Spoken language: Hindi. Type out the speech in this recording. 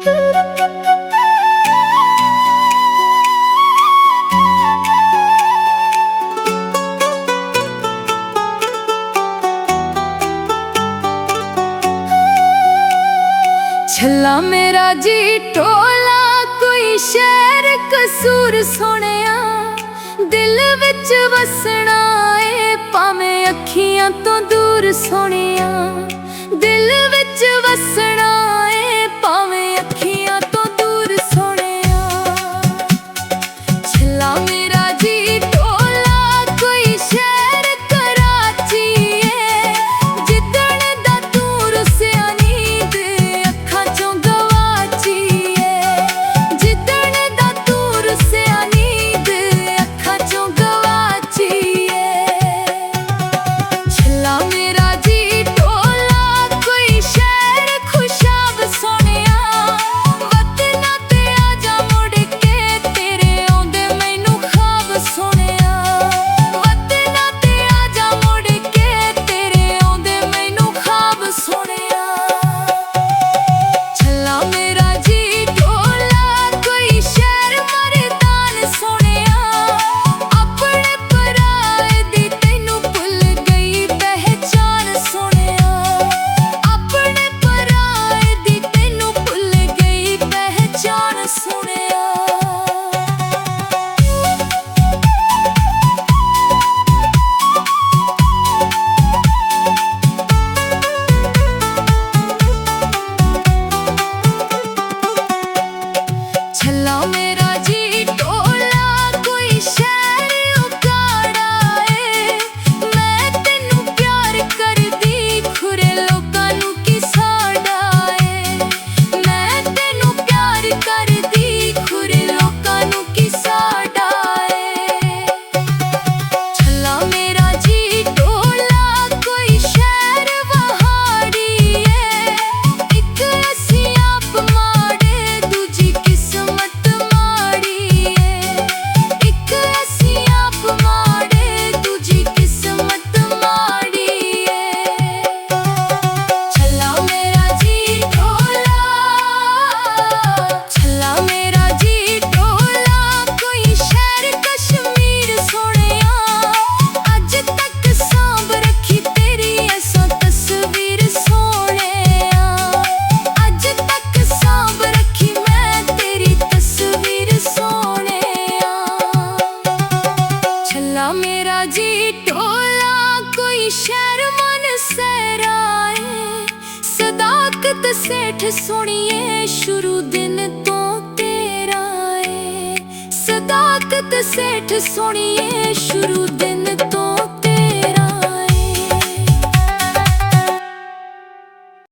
छला मेरा जी टोला कोई शहर कसूर सोनिया, दिल विच वसना ए भावें अखियां तो दूर सोनिया। दिल विच वसना ए भावें अखियां तो दूर सोनिया। छला मेरा जी टोला कोई शहर कराची है, जिदण दा तू रुसिया नींद अखां चों गवाची है। जिदण दा तू रुसिया नींद अखां चों गवाची है। छला मेरा जी टोला कोई शहर खुशाब सोनिया, वतना ते आजा मुड़ के तेरे आउंदे मैनू ख्वाब सोनिया। वतना ते आजा मुड़ के तेरे आउंदे मैनू ख्वाब सोनिया। छला मेरा जी टोला कोई शहर मरदान सोनिया, अपने पराए दी तैनू भुल गई पहचान सोनिया। अपने पराए दी तैनू भुल गई पहचान सोनिया। छला मेरा जी टोला कोई शहर उगाड़ा है, मैं तेनू प्यार करदी खुरे लोकां नू की साड़ा है। मैं तेनू प्यार करदी खुरे लोकां नू की साड़ा है। छला मेरा जी टोला कोई शहर वहाड़ी है, एक असी आप माड़े दूजी किस्मत माड़ी है। एक असी आप माड़े दूजी किस्मत माड़ी है। छला मेरा जी टोला, छला मेरा जी टोला कोई शहर कश्मीर सोनिया, अज तक सांभ रखी तेरी ऐसा तस्वीर सोनिया। अज तक सांभ रखी मैं तेरी तस्वीर सोनिया। छला मेरा जी टोला कोई शहर मन सहराए, सदाकत सेठ सोनिए शुरू दिन तो तेरा है। सदाकत सेठ सोनिए शुरू दिन